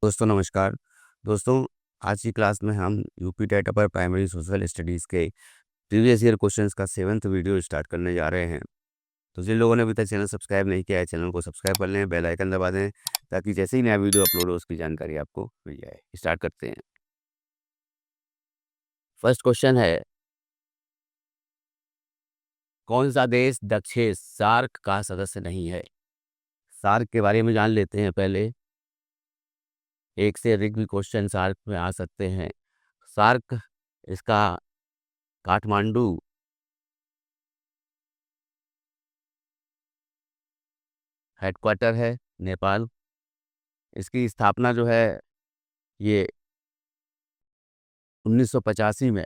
दोस्तों नमस्कार। दोस्तों, आज की क्लास में हम UP TET upper primary social studies के प्रीवियस ईयर क्वेश्चंस का 7th वीडियो स्टार्ट करने जा रहे हैं। तो जिन लोगों ने अभी तक चैनल सब्सक्राइब नहीं किया है, चैनल को सब्सक्राइब कर लें, बेल आइकन दबा दें ताकि जैसे ही नया वीडियो अपलोड हो उसकी जानकारी आपको मिल जाए। स्टार्ट करते हैं। फर्स्ट क्वेश्चन है, कौन सा देश दक्षिण सार्क का सदस्य नहीं है? सार्क के बारे में जान लेते हैं पहले। एक से अधिक भी क्वेश्चन सार्क में आ सकते हैं। सार्क, इसका काठमांडू हेडक्वार्टर है, नेपाल। इसकी स्थापना जो है ये 1985 में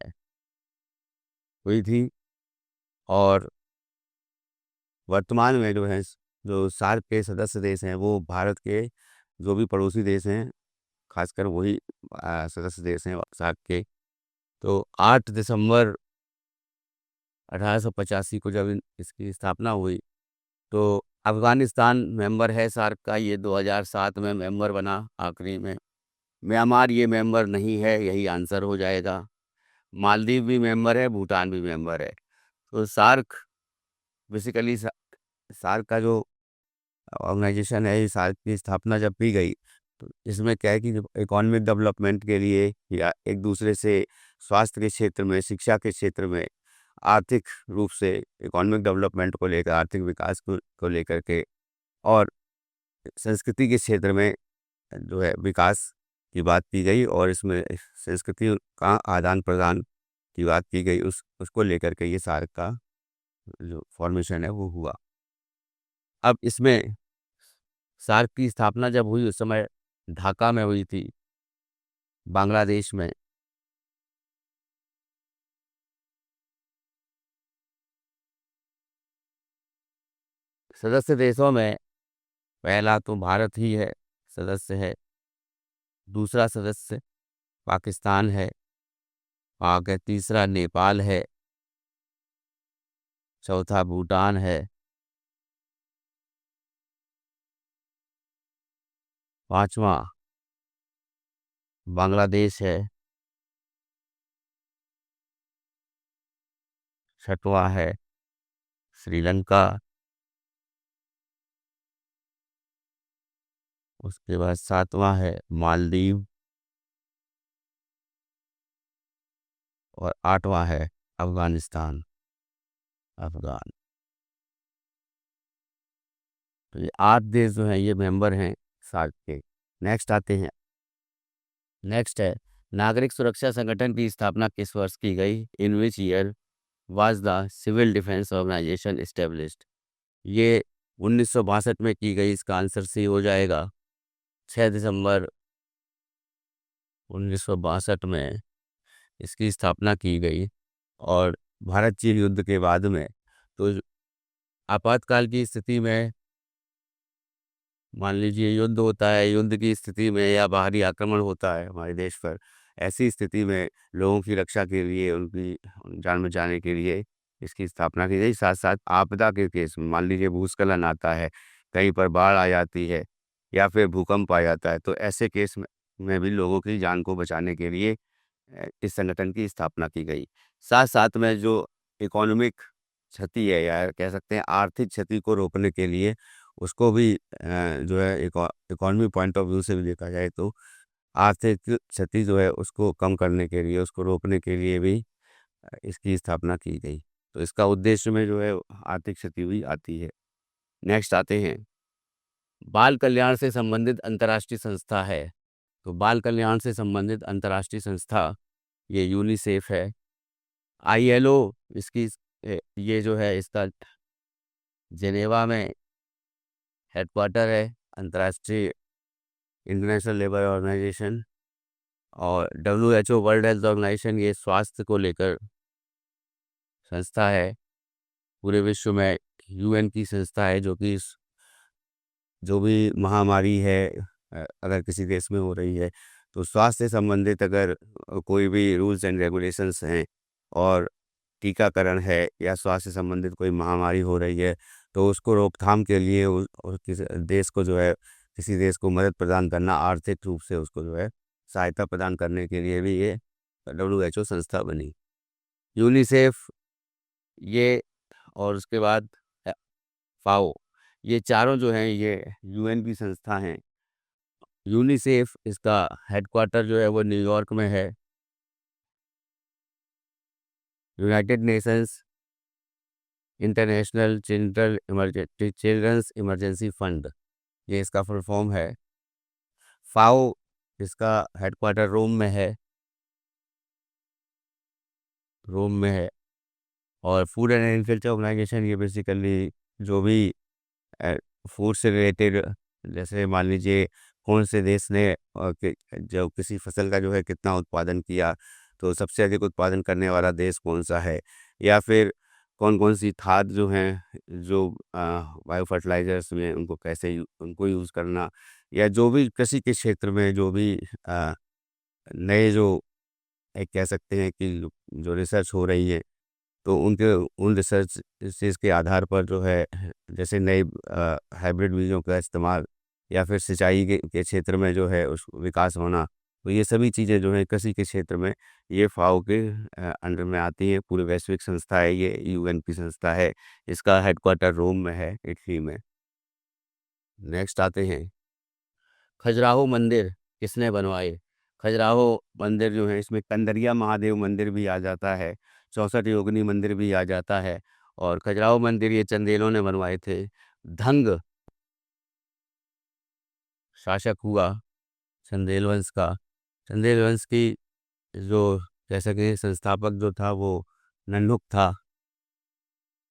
हुई थी और वर्तमान में जो है जो सार्क के सदस्य देश हैं वो भारत के जो भी पड़ोसी देश हैं, खासकर वही सदस्य देश हैं सार्क के। तो 8 दिसंबर 1885 को जब इसकी स्थापना हुई तो अफगानिस्तान मेंबर है सार्क का, ये 2007 में मेंबर बना आखिरी में। म्यांमार ये मेंबर नहीं है, यही आंसर हो जाएगा। मालदीव भी मेंबर है, भूटान भी मेंबर है। तो सार्क बेसिकली सार्क का जो ऑर्गेनाइजेशन है, इस सार्क की स्थापना जब की गई तो इसमें क्या है कि इकोनॉमिक डेवलपमेंट के लिए या एक दूसरे से स्वास्थ्य के क्षेत्र में, शिक्षा के क्षेत्र में, आर्थिक रूप से इकोनॉमिक डेवलपमेंट को लेकर, आर्थिक विकास को लेकर के, और संस्कृति के क्षेत्र में जो है विकास की बात की गई और इसमें संस्कृति का आदान प्रदान की बात की गई। उसको लेकर के ये सार्क का जो फॉर्मेशन है वो हुआ। अब इसमें सार्क की स्थापना जब हुई उस समय ढाका में हुई थी, बांग्लादेश में। सदस्य देशों में पहला तो भारत ही है, सदस्य है। दूसरा सदस्य पाकिस्तान है। आगे तीसरा नेपाल है। चौथा भूटान है। पांचवा बांग्लादेश है। छठवां है श्रीलंका। उसके बाद सातवां है मालदीव और आठवां है अफगानिस्तान, अफगान। तो ये 8 देश जो हैं ये मेंबर हैं सार्क के। नेक्स्ट आते हैं। नेक्स्ट है, नागरिक सुरक्षा संगठन की स्थापना किस वर्ष की गई? In which year was the civil defence organisation established? ये 1962 में की गई। इसका आंसर सी हो जाएगा। 6 दिसंबर 1962 में इसकी स्थापना की गई। और भारत चीन युद्ध के बाद में तो आपातकाल की स्थिति में, मान लीजिए युद्ध होता है, युद्ध की स्थिति में या बाहरी आक्रमण होता है हमारे देश पर, ऐसी स्थिति में लोगों की रक्षा के लिए, उनकी जान बचाने के लिए इसकी स्थापना की गई। साथ साथ आपदा के केस में, मान लीजिए भूस्खलन आता है, कहीं पर बाढ़ आ जाती है या फिर भूकंप आ जाता है, तो ऐसे केस में भी लोगों की जान को बचाने के लिए इस संगठन की स्थापना की गई। साथ साथ में जो इकोनॉमिक क्षति है या कह सकते हैं आर्थिक क्षति को रोकने के लिए, उसको भी जो है इकोनॉमी पॉइंट ऑफ व्यू से भी देखा जाए तो आर्थिक क्षति जो है उसको कम करने के लिए, उसको रोकने के लिए भी इसकी स्थापना की गई। तो इसका उद्देश्य में जो है आर्थिक क्षति हुई आती है। नेक्स्ट आते हैं, बाल कल्याण से संबंधित अंतर्राष्ट्रीय संस्था है। तो बाल कल्याण से संबंधित अंतर्राष्ट्रीय संस्था ये यूनिसेफ है। आईएलओ इसकी ये जो है इसका जेनेवा में हेडक्वार्टर है, अंतर्राष्ट्रीय इंटरनेशनल लेबर ऑर्गेनाइजेशन। और WHO वर्ल्ड हेल्थ ऑर्गेनाइजेशन ये स्वास्थ्य को लेकर संस्था है पूरे विश्व में। यूएन की संस्था है जो कि जो भी महामारी है अगर किसी देश में हो रही है तो स्वास्थ्य से संबंधित अगर कोई भी रूल्स एंड रेगुलेशंस हैं और टीकाकरण है या स्वास्थ्य से संबंधित कोई महामारी हो रही है तो उसको रोकथाम के लिए उस किस देश को जो है किसी देश को मदद प्रदान करना, आर्थिक रूप से उसको जो है सहायता प्रदान करने के लिए भी ये WHO संस्था बनी। यूनिसेफ, ये, और उसके बाद फाओ, ये चारों जो हैं ये UN की संस्था हैं। यूनिसेफ, इसका हेडक्वार्टर जो है वो न्यूयॉर्क में है। United Nations International Children's Emergency Fund, ये इसका फुल फॉर्म है। फाओ, इसका हेडक्वार्टर रोम में है, रोम में है। और फूड एंड एग्रीकल्चर ऑर्गेनाइजेशन, ये बेसिकली जो भी फूड से रिलेटेड, जैसे मान लीजिए कौन से देश ने जो किसी फसल का जो है कितना उत्पादन किया, तो सबसे अधिक उत्पादन करने वाला देश कौन सा है, या फिर कौन कौन सी खाद जो हैं, जो बायो फर्टिलाइजर्स में उनको कैसे उनको यूज़ करना, या जो भी कृषि के क्षेत्र में जो भी अ, नए जो एक कह सकते हैं कि जो रिसर्च हो रही है, तो उनके उन रिसर्च चीज़ के आधार पर जो है जैसे नए हाइब्रिड बीजों का इस्तेमाल, या फिर सिंचाई के क्षेत्र में जो है उस विकास होना, तो ये सभी चीज़ें जो है कृषि के क्षेत्र में ये फाओ के अंडर में आती हैं। पूरी वैश्विक संस्था है, ये UN की संस्था है। इसका हेडक्वार्टर रोम में है, इटली में। नेक्स्ट आते हैं, खजुराहो मंदिर किसने बनवाए? खजुराहो मंदिर जो है इसमें कंदरिया महादेव मंदिर भी आ जाता है, 64 योगिनी मंदिर भी आ जाता है। और खजुराहो मंदिर ये चंदेलों ने बनवाए थे। धंग शासक हुआ चंदेल वंश का। चंदेल वंश की जो जैसा कि संस्थापक जो था वो ननहुक था,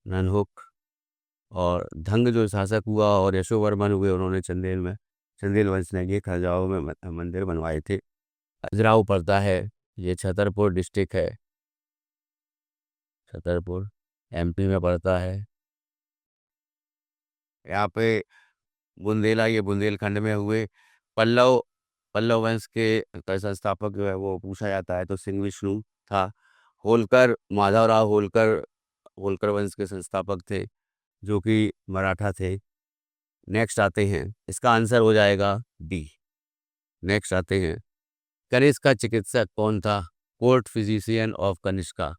ननहुक। और धंग जो शासक हुआ और यशोवर्मन हुए, उन्होंने चंदेल वंश ने ये खजुराहो में मंदिर बनवाए थे। खजुराहो पड़ता है, ये छतरपुर डिस्ट्रिक्ट है, छतरपुर MP में पड़ता है। यहाँ पे बुंदेला, ये बुंदेलखंड में हुए। पल्लव पल्लव वंश के संस्थापक जो है वो पूछा जाता है तो सिंह विष्णु था। होलकर, माधवराव होलकर, होलकर वंश के संस्थापक थे, जो कि मराठा थे। नेक्स्ट आते हैं, इसका आंसर हो जाएगा डी। नेक्स्ट आते हैं, कनिष्क का चिकित्सक कौन था? Court physician of Kanishka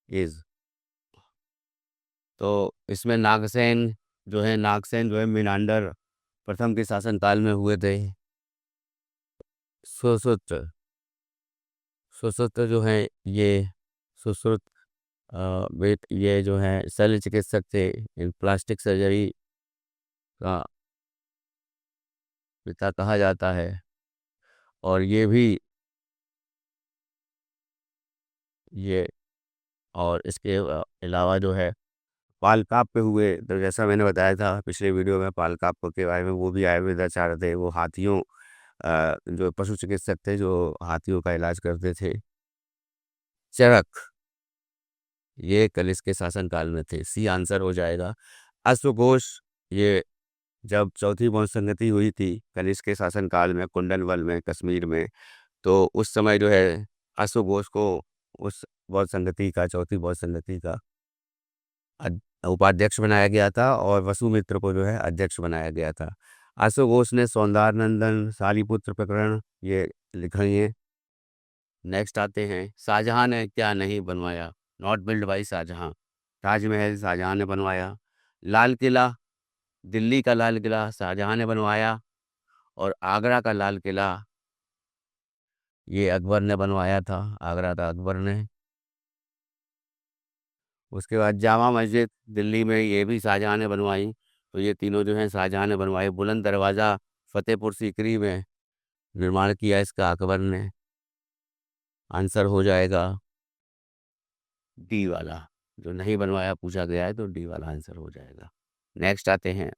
is. तो इसमें नागसेन जो है मीनांडर प्रथम के शासनकाल में हुए थे। सुश्रुत, सुश्रुत जो है ये सुश्रुत वेट, ये जो है शल्य चिकित्सक थे, इन प्लास्टिक सर्जरी का पिता कहा जाता है। और ये भी ये और इसके अलावा जो है पालकाप पे हुए, तो जैसा मैंने बताया था पिछले वीडियो में पालकाप के बारे में, वो भी आयुर्वेदाचार्य थे। वो हाथियों जो पशु चिकित्सक थे जो हाथियों का इलाज करते थे। चरक, ये कनिष्क के शासनकाल में थे। सी आंसर हो जाएगा। अश्वघोष, ये जब चौथी बौद्ध संगति हुई थी कनिष्क के शासनकाल में कुंडनवल में कश्मीर में, तो उस समय जो है अश्वघोष को उस बौद्ध संगति का, चौथी बौद्ध संगति का उपाध्यक्ष बनाया गया था, और वसुमित्र को जो है अध्यक्ष बनाया गया था। अश्वघोष ने सौंदारनंदन, सालिपुत्र प्रकरण ये लिखे हैं। नेक्स्ट आते हैं, शाहजहां ने क्या नहीं बनवाया? Not build by Shahjahan. Taj Mahal Shahjahan ने बनवाया। लाल किला, दिल्ली का लाल किला शाहजहां ने बनवाया। और आगरा का लाल किला ये अकबर ने बनवाया था, आगरा था अकबर ने। उसके बाद जामा मस्जिद दिल्ली में, ये भी शाहजहां ने बनवाई। तो ये तीनों जो हैं शाहजहां ने बनवाए। बुलंद दरवाज़ा फतेहपुर सीकरी में निर्माण किया इसका अकबर ने। आंसर हो जाएगा डी वाला, जो नहीं बनवाया पूछा गया है तो डी वाला आंसर हो जाएगा। नेक्स्ट आते हैं,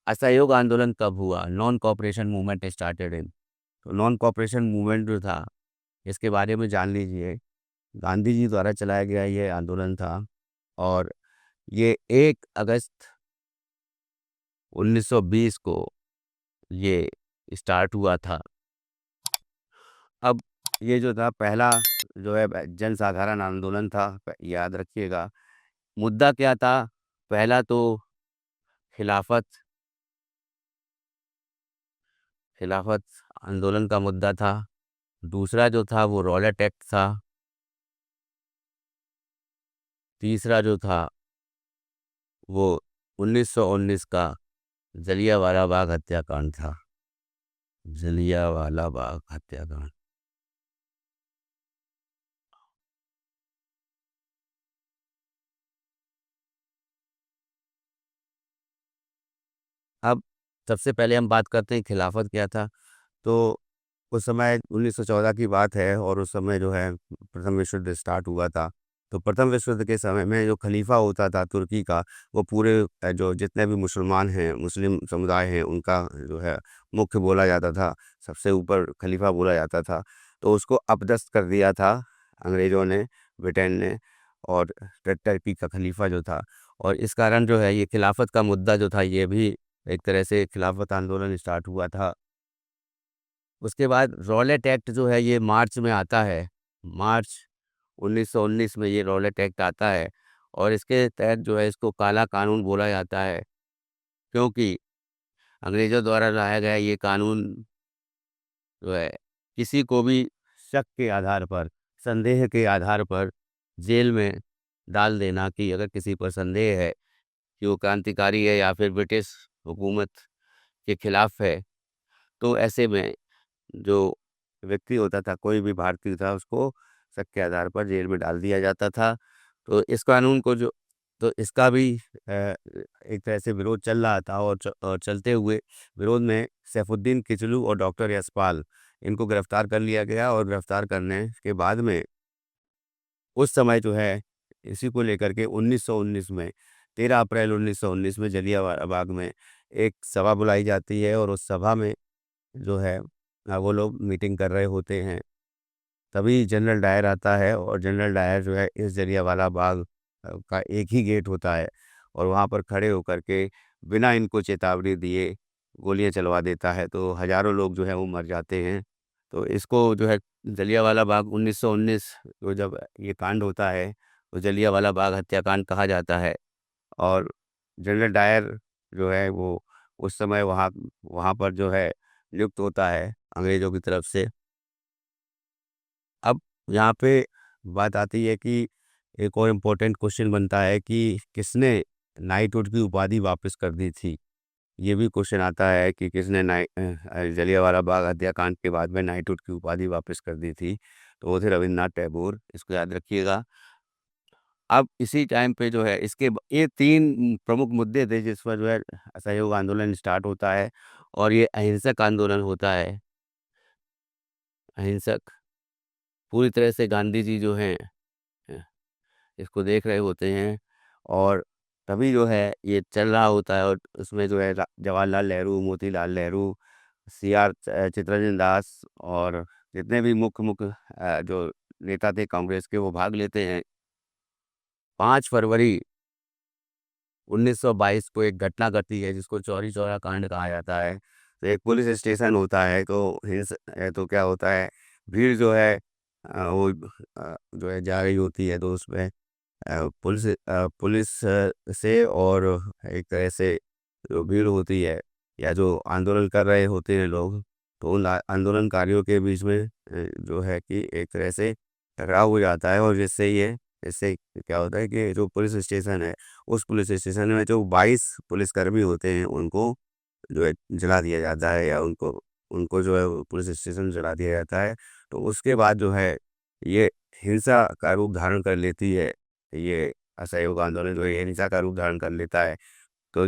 असहयोग आंदोलन कब हुआ? Non cooperation movement started in. तो नॉन कॉपरेशन मूवमेंट जो था इसके बारे में जान लीजिए। गांधी जी द्वारा चलाया गया ये आंदोलन था, और ये 1 अगस्त 1920 को ये स्टार्ट हुआ था। अब ये जो था पहला जो है जन साधारण आंदोलन था, याद रखिएगा। मुद्दा क्या था? पहला तो खिलाफत, खिलाफत आंदोलन का मुद्दा था। दूसरा जो था वो रॉलेट एक्ट था। तीसरा जो था वो 1919 का जलियांवाला बाग हत्याकांड था। जलियांवाला बाग हत्याकांड। अब सबसे पहले हम बात करते हैं खिलाफत क्या था। तो उस समय 1914 की बात है और उस समय जो है प्रथम विश्व युद्ध स्टार्ट हुआ था। तो प्रथम विश्व युद्ध के समय में जो खलीफा होता था तुर्की का, वो पूरे जो जितने भी मुसलमान हैं, मुस्लिम समुदाय हैं, उनका जो है मुख्य बोला जाता था, सबसे ऊपर खलीफा बोला जाता था। तो उसको अपदस्थ कर दिया था अंग्रेज़ों ने, ब्रिटेन ने। और टर्की का खलीफा जो था, और इस कारण जो है ये खिलाफत का मुद्दा जो था ये भी एक तरह से खिलाफत आंदोलन स्टार्ट हुआ था। उसके बाद रॉलेट एक्ट जो है ये मार्च में आता है। मार्च 1919 में ये रॉलेट एक्ट आता है, और इसके तहत जो है इसको काला कानून बोला जाता है, क्योंकि अंग्रेज़ों द्वारा लाया गया ये कानून जो है किसी को भी शक के आधार पर, संदेह के आधार पर जेल में डाल देना, कि अगर किसी पर संदेह है कि वो क्रांतिकारी है या फिर ब्रिटिश हुकूमत के खिलाफ है, तो ऐसे में जो व्यक्ति होता था, कोई भी भारतीय था, उसको शक के आधार पर जेल में डाल दिया जाता था। तो इस कानून को जो तो इसका भी एक तरह से विरोध चल रहा था, और चलते हुए विरोध में सैफुद्दीन किचलू और डॉक्टर यशपाल, इनको गिरफ्तार कर लिया गया। और गिरफ्तार करने के बाद में उस समय जो है इसी को लेकर के 1919 में, 13 अप्रैल 1919 में जलियांवाला बाग में एक सभा बुलाई जाती है, और उस सभा में जो है वो लोग मीटिंग कर रहे होते हैं। तभी जनरल डायर आता है, और जनरल डायर जो है इस जलियांवाला बाग का एक ही गेट होता है, और वहाँ पर खड़े होकर के बिना इनको चेतावनी दिए गोलियां चलवा देता है। तो हज़ारों लोग जो है वो मर जाते हैं। तो इसको जो है जलियांवाला बाग 1919 को जब ये कांड होता है, तो जलियांवाला बाग हत्याकांड कहा जाता है। और जनरल डायर जो है वो उस समय वहाँ वहाँ पर जो है नियुक्त होता है अंग्रेज़ों की तरफ से। अब यहाँ पे बात आती है कि एक और इम्पोर्टेंट क्वेश्चन बनता है कि किसने नाइटहुड की उपाधि वापस कर दी थी। ये भी क्वेश्चन आता है कि किसने जलियांवाला बाग हत्याकांड के बाद में नाइटहुड की उपाधि वापस कर दी थी। तो वो थे रविन्द्रनाथ टैगोर, इसको याद रखिएगा। अब इसी टाइम पे जो है ये 3 प्रमुख मुद्दे थे जिस पर जो है असहयोग आंदोलन स्टार्ट होता है, और ये अहिंसक आंदोलन होता है। अहिंसक पूरी तरह से गांधी जी जो हैं इसको देख रहे होते हैं, और तभी जो है ये चल रहा होता है। और उसमें जो है जवाहरलाल नेहरू, मोतीलाल नेहरू, चित्तरंजन दास, और जितने भी मुख्य मुख्य जो नेता थे कांग्रेस के, वो भाग लेते हैं। 5 फरवरी 1922 को एक घटना घटती है जिसको चौरी चौरा कांड कहा जाता है। तो एक पुलिस स्टेशन होता है, तो क्या होता है, भीड़ जो है वो जो है जा रही होती है, तो उसमें पुलिस से और एक तरह से जो भीड़ होती है, या जो आंदोलन कर रहे होते हैं लोग, तो उन आंदोलनकारियों के बीच में जो है कि एक तरह से टकराव हो जाता है। और इससे क्या होता है कि जो पुलिस स्टेशन है, उस पुलिस स्टेशन में जो 22 पुलिसकर्मी होते हैं, उनको जो है जला दिया जाता है, या उनको उनको जो है वो पुलिस स्टेशन जला दिया जाता है। तो उसके बाद जो है ये हिंसा का रूप धारण कर लेती है। ये असहयोग आंदोलन जो है ये हिंसा का रूप धारण कर लेता है। तो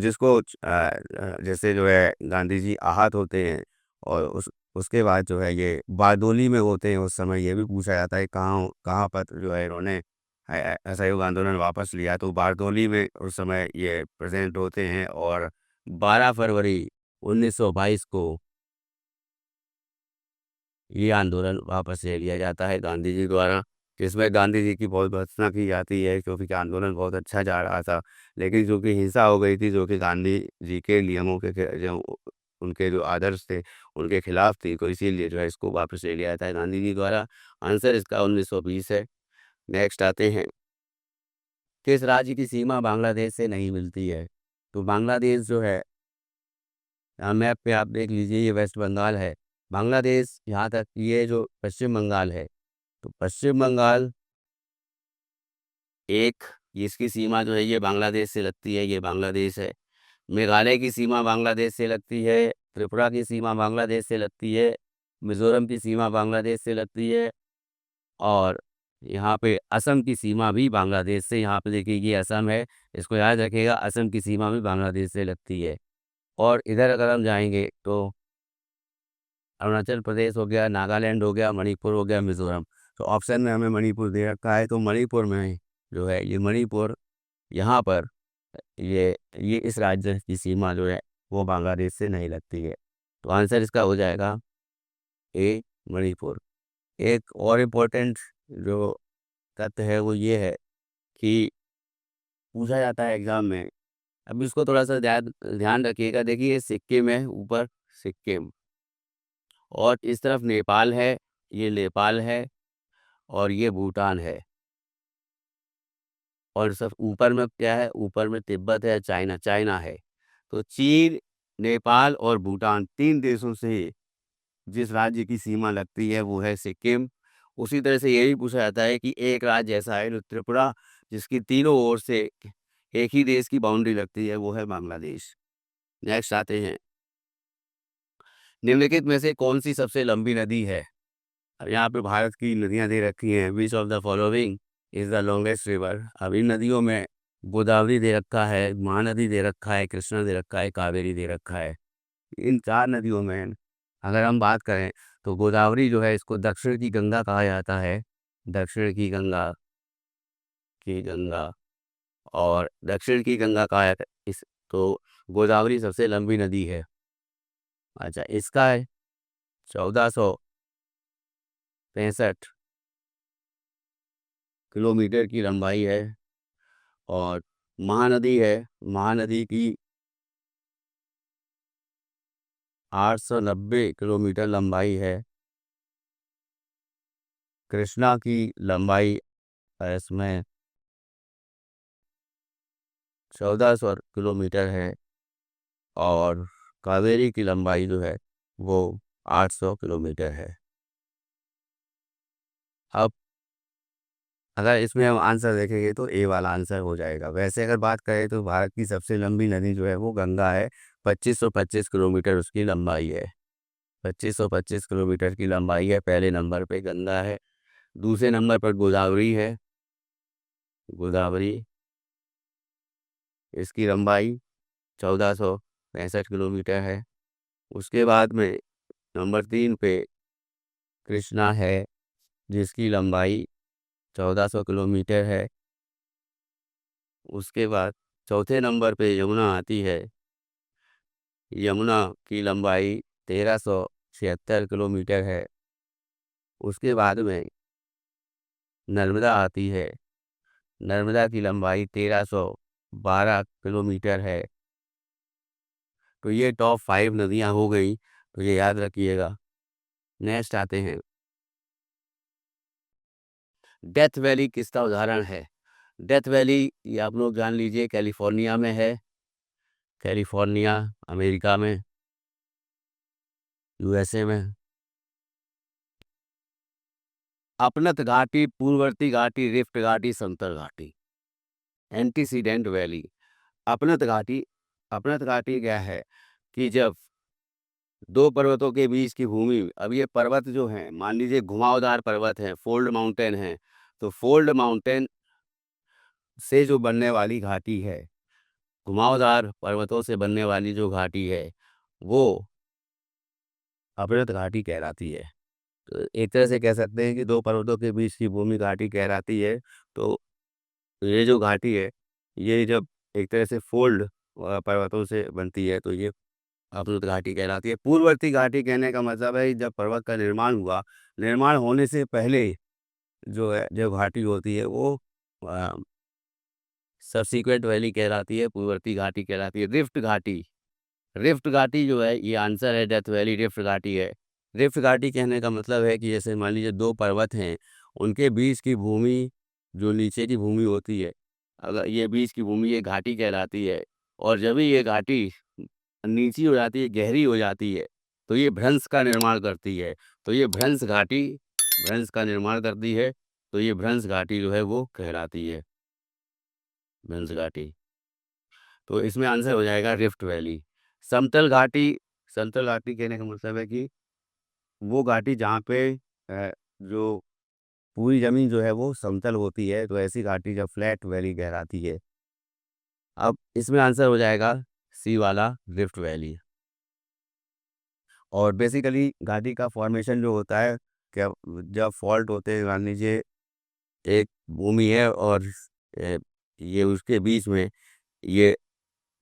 जैसे जो है गांधी जी आहत होते हैं, और उसके बाद जो है ये बारदोली में होते हैं। उस समय ये भी पूछा जाता है कहाँ कहाँ पर जो है इन्होंने असहयोग आंदोलन वापस लिया, तो बारदोली में उस समय ये प्रेजेंट होते हैं। और 12 फरवरी 1922 को ये आंदोलन वापस ले लिया जाता है गांधी जी द्वारा, जिसमें गांधी जी की बहुत भर्त्सना की जाती है, क्योंकि आंदोलन बहुत अच्छा जा रहा था। लेकिन जो कि हिंसा हो गई थी, जो कि गांधी जी के नियमों जो उनके जो आदर्श थे, उनके खिलाफ थी, तो इसीलिए जो है इसको वापस ले लिया जाता है गांधी जी द्वारा। आंसर इसका 1920 है। नेक्स्ट आते हैं, किस राज्य की सीमा बांग्लादेश से नहीं मिलती है। तो बांग्लादेश जो है यहाँ मैप पे आप देख लीजिए, ये वेस्ट बंगाल है। बांग्लादेश यहाँ तक, ये जो पश्चिम बंगाल है, तो पश्चिम बंगाल एक, इसकी सीमा जो है ये बांग्लादेश से लगती है, ये बांग्लादेश है। मेघालय की सीमा बांग्लादेश से लगती है, त्रिपुरा की सीमा बांग्लादेश से लगती है, मिजोरम की सीमा बांग्लादेश से लगती है, और यहाँ पे असम की सीमा भी बांग्लादेश से, यहाँ पे देखिए ये असम है, इसको याद रखिएगा, असम की सीमा भी बांग्लादेश से लगती है। और इधर अगर हम जाएंगे तो अरुणाचल प्रदेश हो गया, नागालैंड हो गया, मणिपुर हो गया, मिजोरम। तो ऑप्शन में हमें मणिपुर दे रखा है, तो मणिपुर में जो है ये मणिपुर, यहाँ पर ये इस राज्य की सीमा जो है वो बांग्लादेश से नहीं लगती है। तो आंसर इसका हो जाएगा ए, मणिपुर। एक और इम्पोर्टेंट जो तथ्य है वो ये है कि पूछा जाता है एग्जाम में, अब इसको थोड़ा सा ध्यान ध्यान रखिएगा। देखिए ये सिक्किम है ऊपर, सिक्किम, और इस तरफ नेपाल है, ये नेपाल है, और ये भूटान है, और सब ऊपर में क्या है, ऊपर में तिब्बत है, चाइना, चाइना है। तो चीन, नेपाल और भूटान, तीन देशों से जिस राज्य की सीमा लगती है वो है सिक्किम। उसी तरह से यही पूछा जाता है कि एक राज्य ऐसा है जो त्रिपुरा, जिसकी तीनों ओर से एक ही देश की बाउंड्री लगती है, वो है बांग्लादेश। नेक्स्ट आते हैं, निम्नलिखित में से कौन सी सबसे लंबी नदी है। अब यहाँ पे भारत की नदियाँ दे रखी हैं, which of the following is the longest river. अब इन नदियों में गोदावरी दे रखा है, महानदी दे रखा है, कृष्णा दे रखा है, कावेरी दे रखा है। इन चार नदियों में अगर हम बात करें तो गोदावरी जो है इसको दक्षिण की गंगा कहा जाता है, दक्षिण की गंगा, की गंगा, और दक्षिण की गंगा कहा जाता है इस, तो गोदावरी सबसे लंबी नदी है। अच्छा, इसका है 1465 किलोमीटर की लंबाई है, और महानदी है, महानदी की 890 किलोमीटर लंबाई है। कृष्णा की लंबाई है इसमें 1400 किलोमीटर है, और कावेरी की लंबाई जो है वो 800 किलोमीटर है। अब अगर इसमें हम आंसर देखेंगे तो ए वाला आंसर हो जाएगा। वैसे अगर बात करें तो भारत की सबसे लंबी नदी जो है वो गंगा है, 2525 किलोमीटर उसकी लंबाई है, 2525 किलोमीटर की लंबाई है। पहले नंबर पे गंगा है, दूसरे नंबर पर गोदावरी है, गोदावरी, इसकी लंबाई 1465 किलोमीटर है। उसके बाद में नंबर 3 पे कृष्णा है, जिसकी लंबाई 1400 किलोमीटर है। उसके बाद चौथे नंबर पे यमुना आती है, यमुना की लंबाई 1376 किलोमीटर है। उसके बाद में नर्मदा आती है, नर्मदा की लंबाई 1312 किलोमीटर है। तो ये टॉप 5 नदियाँ हो गई, तो ये याद रखिएगा। नेक्स्ट आते हैं, डेथ वैली किसका उदाहरण है। डेथ वैली ये आप लोग जान लीजिए, कैलिफोर्निया में है, कैलिफोर्निया, अमेरिका में, यूएसए में। अपनत घाटी, पूर्ववर्ती घाटी, रिफ्ट घाटी, समतल घाटी, एंटीसीडेंट वैली। अपनत घाटी, अपनत घाटी क्या है कि जब दो पर्वतों के बीच की भूमि, अब ये पर्वत जो हैं, मान लीजिए घुमावदार पर्वत हैं, फोल्ड माउंटेन है, तो फोल्ड माउंटेन से जो बनने वाली घाटी है, घुमावदार पर्वतों से बनने वाली जो घाटी है वो अपनत घाटी कहलाती है। तो एक तरह से कह सकते हैं कि दो पर्वतों के बीच की भूमि घाटी कहलाती है। तो ये जो घाटी है, ये जब एक तरह से फोल्ड पर्वतों से बनती है तो ये अपनत घाटी कहलाती है। पूर्ववर्ती घाटी कहने का मतलब है जब पर्वत का निर्माण हुआ, निर्माण होने से पहले जो है, जो घाटी होती है वो सबसीक्वेंट वैली कहलाती है, पूर्ववर्ती घाटी कहलाती है। रिफ्ट घाटी, रिफ्ट घाटी जो है ये आंसर है, डेथ वैली रिफ्ट घाटी है। रिफ्ट घाटी कहने का मतलब है कि जैसे मान लीजिए दो पर्वत हैं, उनके बीच की भूमि, जो नीचे की भूमि होती है, अगर ये बीच की भूमि ये घाटी कहलाती है। और जब भी ये घाटी नीची हो जाती है, गहरी हो जाती है, तो ये भ्रंश का निर्माण करती है। तो ये भ्रंश घाटी भ्रंश का निर्माण करती है, तो ये भ्रंश घाटी जो है वो कहलाती है, भ्रंश घाटी। तो इसमें आंसर हो जाएगा रिफ्ट वैली। समतल घाटी समतल घाटी कहने का मतलब है कि वो घाटी जहाँ पे जो पूरी ज़मीन जो है वो समतल होती है, तो ऐसी घाटी जब फ्लैट वैली कहलाती है। अब इसमें आंसर हो जाएगा सी वाला, रिफ्ट वैली। और बेसिकली घाटी का फॉर्मेशन जो होता है, क्या जब फॉल्ट होते हैं, मान लीजिए एक भूमि है और ये उसके बीच में ये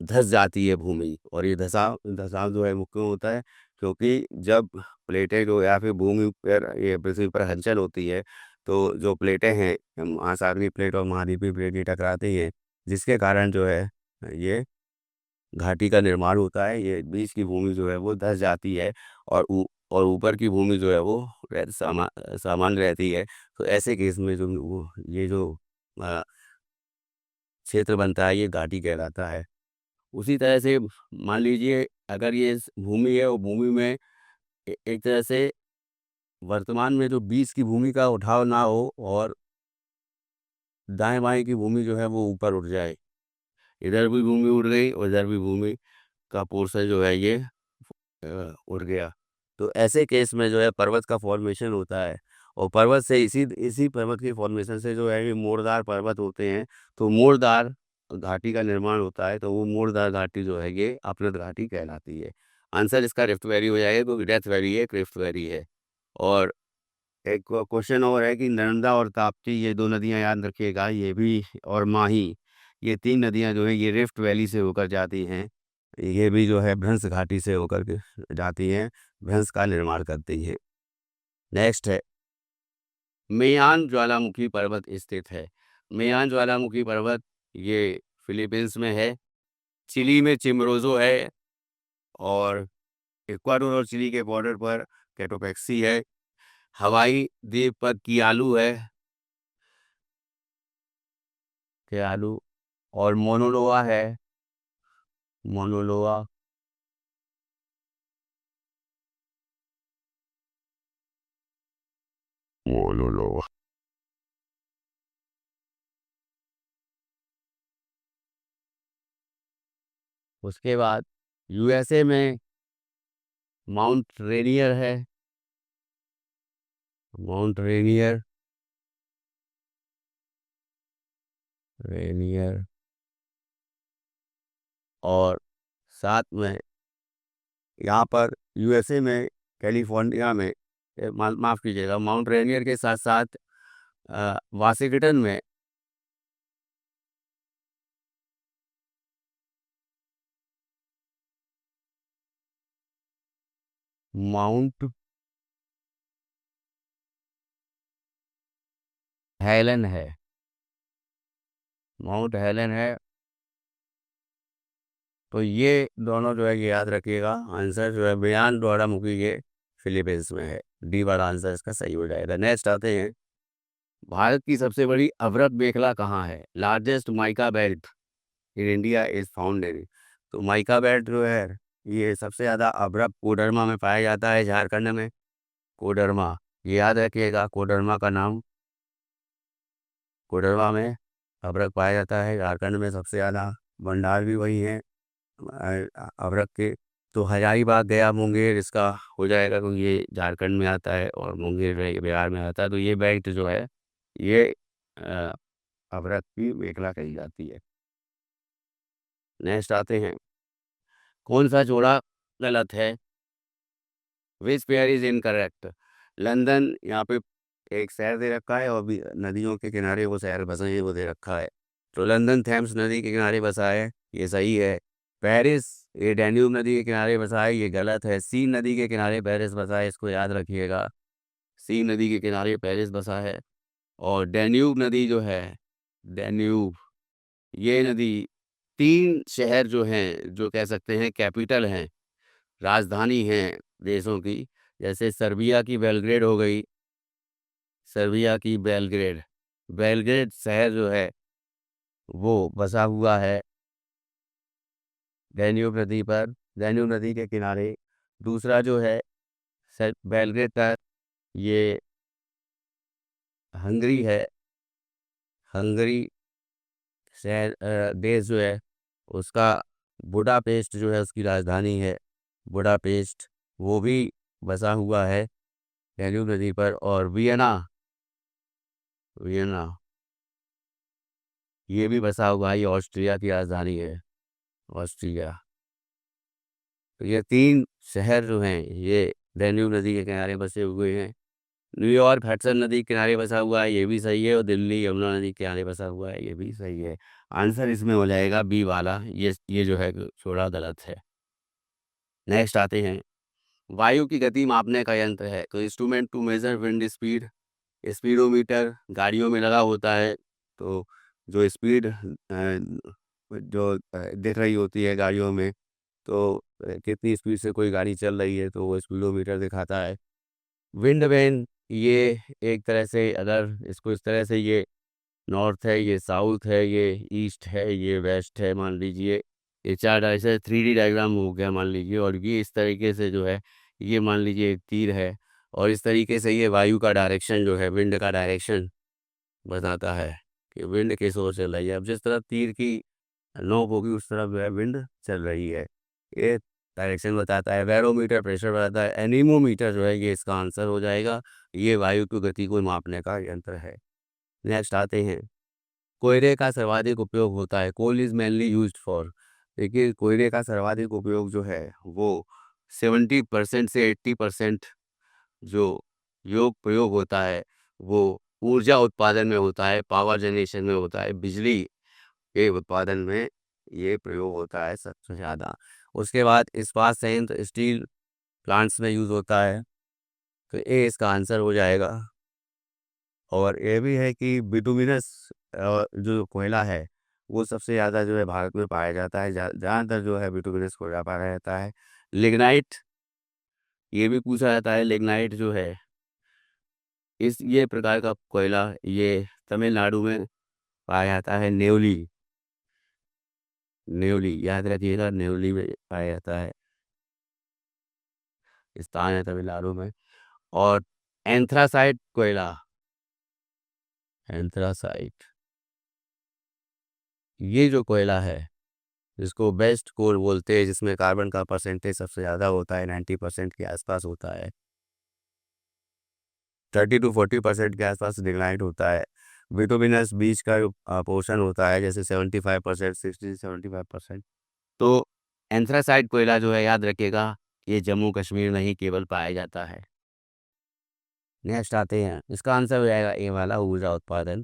धँस जाती है भूमि, और ये धँसाव धँसाव जो है वो क्यों होता है? क्योंकि जब प्लेटें जो या फिर भूमि पर, ये पृथ्वी पर हलचल होती है, तो जो प्लेटें हैं, महासागरीय प्लेट और महाद्वीपीय प्लेट ये टकराती हैं, जिसके कारण जो है ये घाटी का निर्माण होता है। ये बीच की भूमि जो है वो धँस जाती है, और और ऊपर की भूमि जो है वो सामान्य रहती है। तो ऐसे केस में जो वो ये जो अ, क्षेत्र बनता है, ये घाटी कहलाता है। उसी तरह से मान लीजिए अगर ये भूमि है, वो भूमि में एक तरह से वर्तमान में जो बीच की भूमि का उठाव ना हो, और दाएं बाएं की भूमि जो है वो ऊपर उठ जाए, इधर भी भूमि उड़ गई और इधर भी भूमि का पोर्शन जो है ये उड़ गया, तो ऐसे केस में जो है पर्वत का फॉर्मेशन होता है। और पर्वत से इसी इसी पर्वत के फॉर्मेशन से जो है ये मोड़दार पर्वत होते हैं, तो मोड़दार घाटी का निर्माण होता है। तो वो मोड़दार घाटी जो है ये अपनत घाटी कहलाती है। आंसर इसका रिफ्ट वैली हो जाएगा, क्योंकि डेथ वैली है, रिफ्ट वैली है। और एक क्वेश्चन और है कि नर्मदा और ताप्ती, ये दो नदियां याद रखिएगा, ये भी, और माही, ये तीन नदियां जो है ये रिफ्ट वैली से होकर जाती हैं। ये भी जो है भ्रंश घाटी से होकर के जाती हैं, भ्रंश का निर्माण करती है। नेक्स्ट है, मेयान ज्वालामुखी पर्वत स्थित है। मेयान ज्वालामुखी पर्वत ये फिलीपींस में है, चिली में चिमरोजो है, और इक्वाडोर और चिली के बॉर्डर पर कैटोपैक्सी है, हवाई द्वीप पर कियालू है, कियालू, और मोनोलोआ है, मोनोलोआ। मोनोलोआ। उसके बाद यूएसए में माउंट रेनियर है, माउंट रेनियर, रेनियर। और साथ में यहाँ पर यूएसए में कैलिफोर्निया में, माफ़ कीजिएगा, माउंट रेनियर के साथ साथ वाशिंगटन में माउंट हेलन है, माउंट हेलन है। तो ये दोनों जो है ये याद रखिएगा। आंसर जो है बयान ज्वालामुखी ये फिलीपींस में है, डी वाला आंसर इसका सही हो जाएगा। नेक्स्ट आते हैं, भारत की सबसे बड़ी अवरक्त मेखला कहाँ है? Largest mica belt in India is found in. तो माइका बेल्ट जो है ये सबसे ज़्यादा अभ्रक कोडरमा में पाया जाता है, झारखंड में, कोडरमा। ये याद रखिएगा, कोडरमा का नाम, कोडरमा में अभ्रक पाया जाता है, झारखंड में सबसे ज़्यादा भंडार भी वही है अभ्रक के। तो हजारीबाग गया मुंगेर इसका हो जाएगा, क्योंकि ये झारखंड में आता है और मुंगेर बिहार में आता है। तो ये बेल्ट जो है ये अ, अभ्रक की मेखला कही जाती है। नेक्स्ट आते हैं, कौन सा जोड़ा गलत है? Which pair is incorrect? London यहाँ पे एक शहर दे रखा है, और भी नदियों के किनारे वो शहर बसा है, वो दे रखा है। तो लंदन थेम्स नदी के किनारे बसा है, ये सही है। पेरिस ये डैन्यूब नदी के किनारे बसा है, ये गलत है। सीन नदी के किनारे पेरिस बसा है, इसको याद रखिएगा, सीन नदी के किनारे पेरिस बसा है। और डैन्यूब नदी जो है, डैन्यूब, ये नदी, तीन शहर जो हैं, जो कह सकते हैं कैपिटल हैं, राजधानी हैं देशों की, जैसे सर्बिया की बेलग्रेड हो गई, सर्बिया की बेलग्रेड, बेलग्रेड शहर जो है वो बसा हुआ है डैन्यूब नदी पर। डैन्यूब नदी के किनारे। दूसरा जो है बेलग्रेड का, ये हंगरी है। हंगरी शहर देश जो है उसका, बुडापेस्ट जो है उसकी राजधानी है, बुडापेस्ट। वो भी बसा हुआ है डैन्यूब नदी पर। और वियना, वियना ये भी बसा हुआ है, ये ऑस्ट्रिया की राजधानी है, ऑस्ट्रिया। तो ये तीन शहर जो हैं ये डैन्यूब नदी के किनारे बसे हुए हैं। न्यूयॉर्क हडसन नदी के किनारे बसा हुआ है, ये भी सही है। और दिल्ली यमुना नदी के किनारे बसा हुआ है, ये भी सही है। आंसर इसमें हो जाएगा बी वाला, ये जो है थोड़ा गलत है। नेक्स्ट आते हैं, वायु की गति मापने का यंत्र है। तो instrument to measure wind speed, speedometer गाड़ियों में लगा होता है। तो जो स्पीड जो दिख रही होती है गाड़ियों में, तो कितनी स्पीड से कोई गाड़ी चल रही है, तो वो स्पीडोमीटर दिखाता है। विंड वेन, ये एक तरह से, अगर इसको इस तरह से, ये नॉर्थ है, ये साउथ है, ये ईस्ट है, ये वेस्ट है, मान लीजिए। ये चार ऐसे 3D डायग्राम हो गया मान लीजिए। और ये इस तरीके से जो है, ये मान लीजिए एक तीर है। और इस तरीके से ये वायु का डायरेक्शन जो है, विंड का डायरेक्शन बताता है कि विंड किस ओर चल रही है। अब जिस तरफ तीर की नोक होगी उस तरफ जो है विंड चल रही है, ये डायरेक्शन बताता है। बैरोमीटर प्रेशर बताता है। एनीमोमीटर जो है ये इसका आंसर हो जाएगा, ये वायु की गति को मापने का यंत्र है। नेक्स्ट आते हैं, कोयले का सर्वाधिक उपयोग होता है। Coal is mainly used for, देखिए कोयले का सर्वाधिक उपयोग जो है वो 70% से 80% जो योग प्रयोग होता है वो ऊर्जा उत्पादन में होता है, पावर जनरेशन में होता है, बिजली के उत्पादन में ये प्रयोग होता है सबसे ज़्यादा। उसके बाद इस्पात संयंत्र, स्टील प्लांट्स में यूज़ होता है, तो ये इसका आंसर हो जाएगा। और ये भी है कि बिटुमिनस जो कोयला है वो सबसे ज़्यादा जो है भारत में पाया जाता है, ज़्यादातर जो है बिटुमिनस कोयला पाया जाता है। लिग्नाइट, ये भी पूछा जाता है। लिग्नाइट जो है इस ये प्रकार का कोयला ये तमिलनाडु में पाया जाता है। नेवली, नेवली याद रखिएगा, नेवली में पाया जाता है, स्थान है तमिलनाडु में। और एंथ्रासाइट कोयला, एंथ्रासाइट ये जो कोयला है जिसको बेस्ट कोल बोलते हैं, जिसमें कार्बन का परसेंटेज सबसे ज़्यादा होता है, 90% के आसपास होता है, 30 to 40% के आसपास डिग्नाइट होता है। विटोमिनस बीच का पोर्शन होता है, जैसे 75%, 60 से 75%। तो एंथ्रासाइट कोयला जो है याद रखिएगा, ये जम्मू कश्मीर में ही केवल पाया जाता है। नेक्स्ट आते हैं, इसका आंसर हो जाएगा ए वाला, ऊर्जा उत्पादन।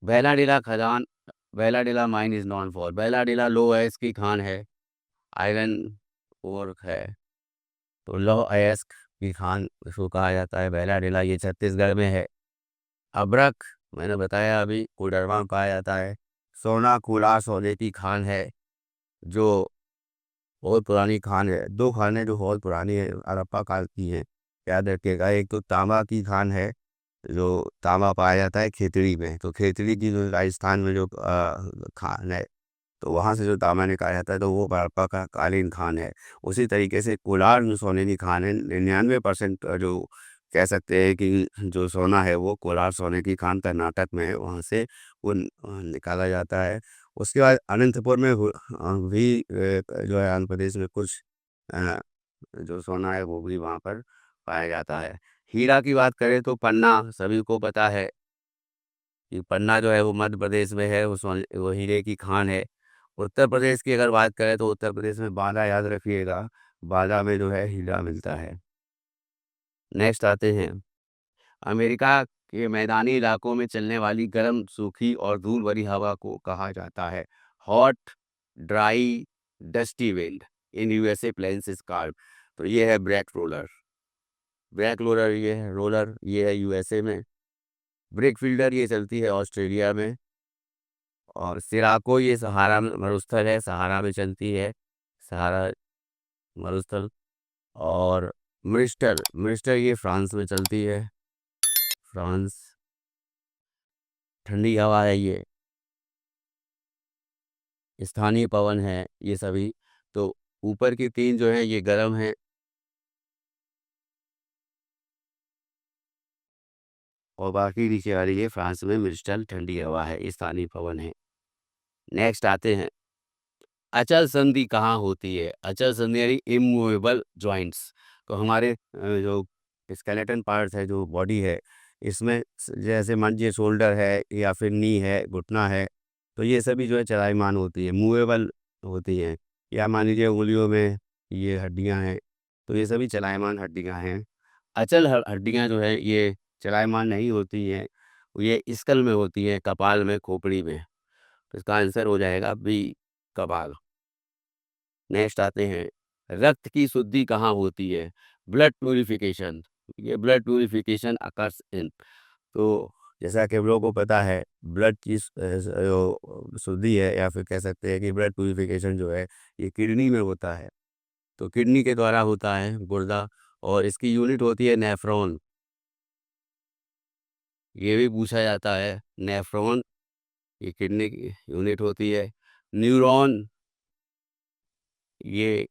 बेलाडीला खदान, Bailadila mine is known for, Bailadila लो है इसकी खान है, आयरन ओर है, तो लौह अयस्क की खान इसको कहा जाता है बेलाडीला, ये छत्तीसगढ़ में है। अब्रक मैंने बताया अभी, कोडरमा में पाया जाता है। सोना कोलार सोने की खान है, जो बहुत पुरानी खान है। दो खानें जो बहुत पुरानी है, हड़प्पा काल की है, याद रखिएगा। एक तो तांबा की खान है, जो तांबा पाया जाता है खेतड़ी में, तो खेतड़ी की जो राजस्थान में जो खान है, तो वहाँ से जो तांबा निकाला जाता है, तो वो हड़प्पा का कालीन खान है। उसी तरीके से कोलार जो सोने की खान है, 99% जो कह सकते हैं कि जो सोना है वो कोलार सोने की खान कर्नाटक में है, वहाँ से वो निकाला जाता है। उसके बाद अनंतपुर में भी जो है आंध्र प्रदेश में कुछ अ, जो सोना है वो भी वहाँ पर पाया जाता है। हीरा की बात करें तो पन्ना, सभी को पता है कि पन्ना जो है वो मध्य प्रदेश में है, वो हीरे की खान है। उत्तर प्रदेश की अगर बात करें तो उत्तर प्रदेश में बांदा, याद रखिएगा, बांदा में जो है हीरा मिलता है। नेक्स्ट आते हैं, अमेरिका के मैदानी इलाकों में चलने वाली गर्म, सूखी और धूल भरी हवा को कहा जाता है hot, dry, dusty wind. In USA plains is called, तो ये है ब्रेक रोलर, ब्रेक रोलर ये है, रोलर ये है यूएसए में। ब्रेक फील्डर ये चलती है ऑस्ट्रेलिया में। और सिराको ये सहारा मरुस्थल है, सहारा में चलती है, सहारा मरुस्थल। और मिस्टर, मिस्टर ये फ्रांस में चलती है, फ्रांस। ठंडी हवा है ये, स्थानीय पवन है ये सभी। तो ऊपर की 3 जो है ये गर्म है और बाकी नीचे वाली ये फ्रांस में मिस्टल ठंडी हवा है, ये स्थानीय पवन है। नेक्स्ट आते हैं, अचल संधि कहाँ होती है? अचल संधि यानी इमूवेबल जॉइंट्स। तो हमारे जो स्केलेटन पार्ट्स है, जो बॉडी है, इसमें जैसे मान लीजिए शोल्डर है या फिर नी है, घुटना है, तो ये सभी जो है चलायमान होती है, मूवेबल होती हैं। या मान लीजिए उंगलियों में ये हड्डियां हैं, तो ये सभी चलायमान हड्डियां हैं। अचल हड्डियां जो है ये चलायमान नहीं होती हैं, ये स्कल में होती हैं, कपाल में, खोपड़ी में। तो इसका आंसर हो जाएगा बी, कपाल। नेक्स्ट आते हैं, रक्त की शुद्धि कहाँ होती है? Blood purification. ये ब्लड प्यूरिफिकेशन अकर्स इन, तो जैसा कि हम लोगों को पता है, ब्लड की जो शुद्धि है, या फिर कह सकते हैं कि ब्लड प्यूरिफिकेशन जो है ये किडनी में होता है। तो किडनी के द्वारा होता है, गुर्दा, और इसकी यूनिट होती है नेफ्रॉन। ये भी पूछा जाता है, नेफ्रॉन ये किडनी की यूनिट होती है। न्यूरॉन ये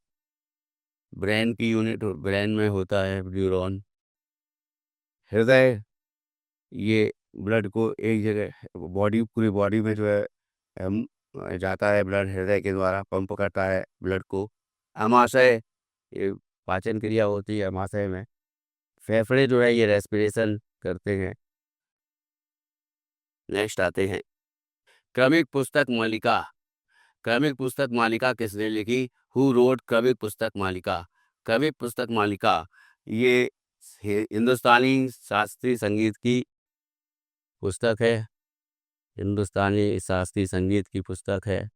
ब्रेन की यूनिट, ब्रेन में होता है न्यूरॉन। हृदय ये ब्लड को एक जगह, बॉडी, पूरी बॉडी में जो है अम, जाता है ब्लड, हृदय के द्वारा पंप करता है ब्लड को। अमाशय ये पाचन क्रिया होती है अमाशय में। फेफड़े जो है ये रेस्पिरेशन करते हैं। नेक्स्ट आते हैं, क्रमिक पुस्तक मालिका। क्रमिक पुस्तक मालिका किसने लिखी? हु रोड क्रमिक पुस्तक मालिका? क्रमिक पुस्तक मालिका ये हिंदुस्तानी शास्त्रीय संगीत की पुस्तक है। हिंदुस्तानी शास्त्रीय संगीत की पुस्तक है,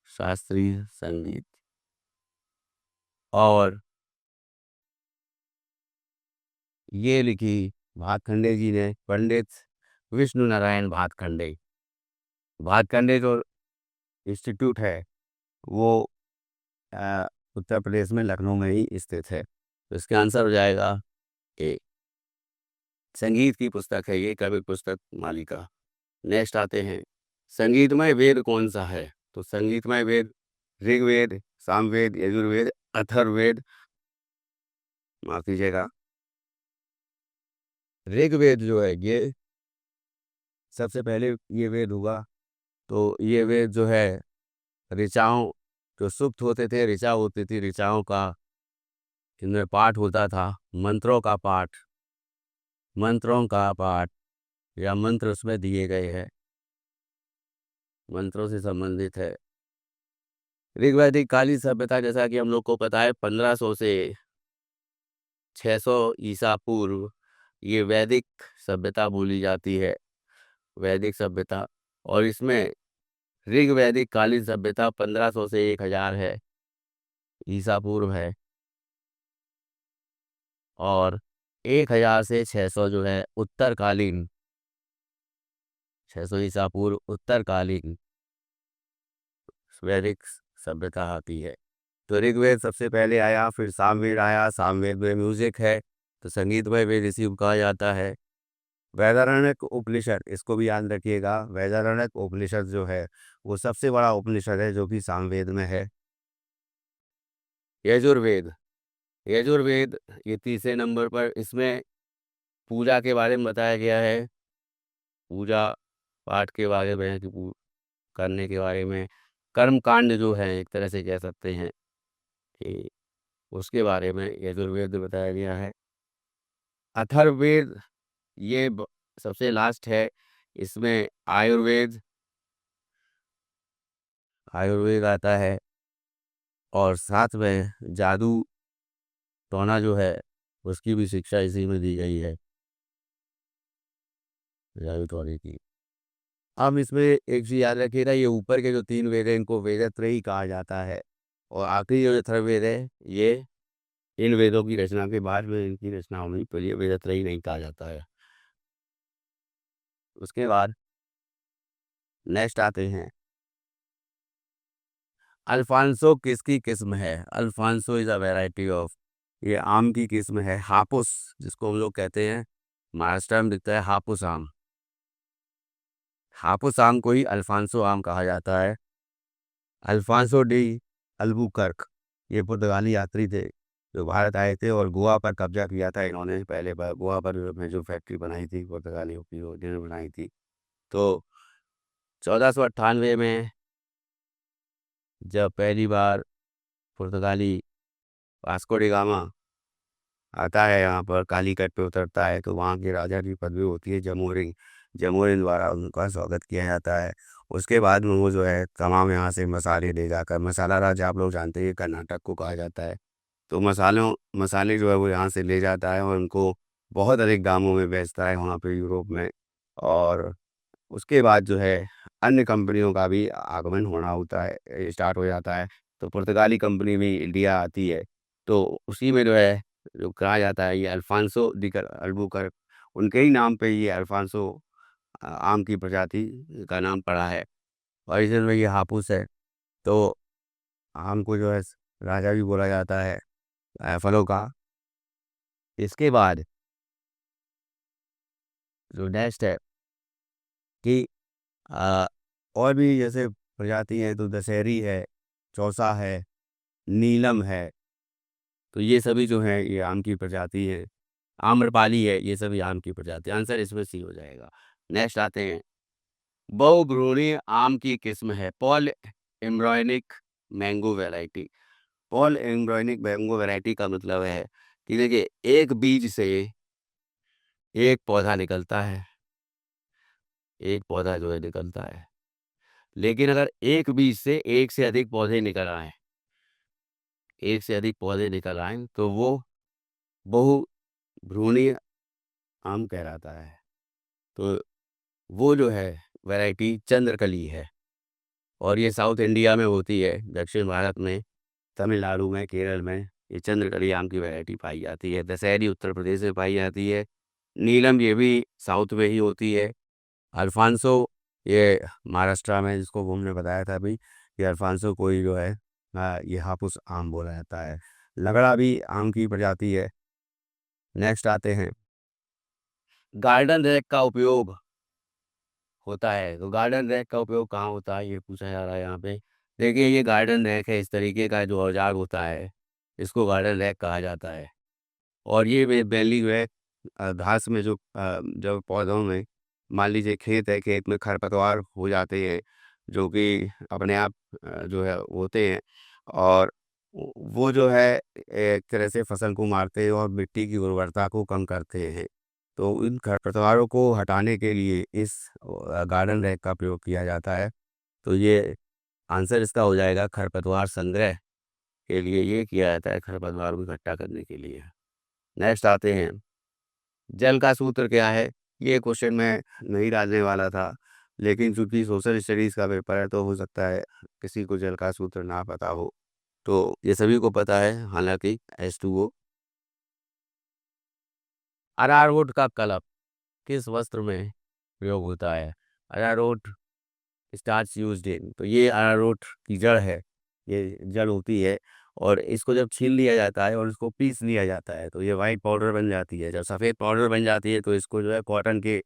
शास्त्रीय संगीत। और ये लिखी भातखंडे जी ने, पंडित विष्णु नारायण भातखंडे। भातखंडे जो इंस्टीट्यूट है वो अ, उत्तर प्रदेश में लखनऊ में ही स्थित है। तो इसका आंसर हो जाएगा ए, संगीत की पुस्तक है ये कवि पुस्तक मालिका। नेक्स्ट आते हैं, संगीतमय वेद कौन सा है? तो संगीतमय वेद ऋग्वेद, सामवेद, यजुर्वेद, अथर्ववेद। माफ कीजिएगा, ऋग्वेद जो है ये सबसे पहले ये वेद हुआ। तो ये वेद जो है ऋचाओं, जो सुक्त होते थे, ऋचा होती थी, ऋचाओं का इनमें पाठ होता था, मंत्रों का पाठ, मंत्रों का पाठ, या मंत्र उसमें दिए गए हैं, मंत्रों से संबंधित है। ऋग्वैदिक कालीन सभ्यता, जैसा कि हम लोग को पता है, 1500 से 600 ईसा पूर्व ये वैदिक सभ्यता बोली जाती है, वैदिक सभ्यता। और इसमें ऋग्वैदिक कालीन सभ्यता 1500 से 1000 है, ईसा पूर्व है। और 1000 से 600 जो है उत्तरकालीन, 600 ईसा पूर्व उत्तरकालीन वैदिक सभ्यता आती है। तो ऋग्वेद सबसे पहले आया, फिर सामवेद आया, सामवेद में म्यूजिक है, तो संगीतमय वेद इसी को कहा जाता है। वैदारण्यक उपनिषद, इसको भी याद रखिएगा, वैदारण्यक उपनिषद जो है वो सबसे बड़ा उपनिषद है, जो कि सामवेद में है। यजुर्वेद, यजुर्वेद ये तीसरे नंबर पर, इसमें पूजा के बारे में बताया गया है, पूजा पाठ के बारे में, कि करने के बारे में, कर्म कांड जो है एक तरह से कह सकते हैं कि उसके बारे में यजुर्वेद में बताया गया है। अथर्ववेद ये सबसे लास्ट है, इसमें आयुर्वेद, आयुर्वेद आता है, और साथ में जादू टोना जो है उसकी भी शिक्षा इसी में दी गई है, जादू टोने की। अब इसमें एक चीज याद रखिएगा, ये ऊपर के जो 3 वेद हैं इनको वेदत्रयी कहा जाता है, और आखिरी जो अथर्ववेद है ये इन वेदों की रचना के बाद में इनकी रचना हुई, पर ये वेदत्रयी नहीं कहा जाता है। उसके बाद नेक्स्ट आते हैं, अल्फांसो किसकी किस्म है? Alphonso is a variety of, ये आम की किस्म है, हापुस जिसको हम लोग कहते हैं, महाराष्ट्र में दिखता है हापुस आम। हापुस आम को ही अल्फांसो आम कहा जाता है। अल्फांसो डी अल्बुकर्क, ये पुर्तगाली यात्री थे जो भारत आए थे और गोवा पर कब्जा किया था इन्होंने। पहले गोवा पर में जो फैक्ट्री बनाई थी पुर्तगालियों की, जिन्होंने बनाई थी। तो 1498 में जब पहली बार पुर्तगाली वास्को डी गामा आता है, यहाँ पर कालीकट पे उतरता है, तो वहाँ के राजा की पदवी होती है जमोरिन। जमोरिन द्वारा उनका स्वागत किया जाता है। उसके बाद में वो जो है तमाम यहाँ से मसाले ले जाकर, मसाला राज आप लोग जानते हैं कर्नाटक को कहा जाता है, तो मसाले जो है वो यहाँ से ले जाता है और उनको बहुत अधिक दामों में बेचता है वहाँ पे यूरोप में। और उसके बाद जो है अन्य कंपनियों का भी आगमन होना होता है, स्टार्ट हो जाता है। तो पुर्तगाली कंपनी भी इंडिया आती है, तो उसी में जो है जो कहा जाता है ये अल्फांसो दी अल्बुकर्क, उनके ही नाम पे ये अल्फांसो आम की प्रजाति का नाम पड़ा है। ओरिजिन में ये हापुस है। तो आम को जो है राजा भी बोला जाता है फलों का। इसके बाद जो नेक्स्ट है कि आ, और भी जैसे प्रजाति हैं, तो दशहरी है, चौसा है, नीलम है, तो ये सभी जो है ये आम की प्रजाति है। आम्रपाली है, ये सभी आम की प्रजाति। आंसर इसमें सी हो जाएगा। नेक्स्ट आते हैं, बहुभ्रूणी आम की किस्म है Paul embryonic mango variety. Paul embryonic mango variety का मतलब है कि देखिए एक बीज से एक पौधा निकलता है, एक पौधा जो है निकलता है, लेकिन अगर एक बीज से एक से अधिक पौधे निकल आए, एक से अधिक पौधे निकल आए, तो वो बहुभ्रूणी आम कहलाता है। तो वो जो है वैरायटी चंद्रकली है, और ये साउथ इंडिया में होती है, दक्षिण भारत में, तमिलनाडु में, केरल में ये चंद्रकली आम की वैरायटी पाई जाती है। दशहरी उत्तर प्रदेश में पाई जाती है। नीलम ये भी साउथ में ही होती है। अल्फांसो ये महाराष्ट्र में, जिसको हमने बताया था अभी, ये अल्फांसो कोई जो है ये हापुस आम बोला जाता है। लगड़ा भी आम की प्रजाति है। नेक्स्ट आते हैं, गार्डन रैक का उपयोग होता है। तो गार्डन रैक का उपयोग कहाँ होता है ये पूछा जा रहा है यहाँ पे। देखिए ये गार्डन रैक है, इस तरीके का जो औजार होता है इसको गार्डन रैक कहा जाता है। और ये बेली जो है घास में जो जब पौधों में, मान लीजिए खेत है, खेत में खरपतवार हो जाते हैं जो कि अपने आप जो है होते हैं, और वो जो है एक तरह से फसल को मारते हैं और मिट्टी की उर्वरता को कम करते हैं। तो इन खरपतवारों को हटाने के लिए इस गार्डन रैक का प्रयोग किया जाता है। तो ये आंसर इसका हो जाएगा खरपतवार संग्रह के लिए ये किया जाता है, खरपतवार को इकट्ठा करने के लिए। नेक्स्ट आते हैं, जल का सूत्र क्या है। ये क्वेश्चन मैं नहीं डालने वाला था, लेकिन चूंकि सोशल स्टडीज़ का पेपर है तो हो सकता है किसी को जल का सूत्र ना पता हो। तो ये सभी को पता है हालांकि H2O। अरारोट का कलप किस वस्त्र में प्रयोग होता है। अरारोट स्टार्च यूज्ड इन, तो ये अरारोट की जड़ है, ये जड़ होती है, और इसको जब छील लिया जाता है और इसको पीस लिया जाता है तो ये वाइट पाउडर बन जाती है। जब सफ़ेद पाउडर बन जाती है तो इसको जो है कॉटन के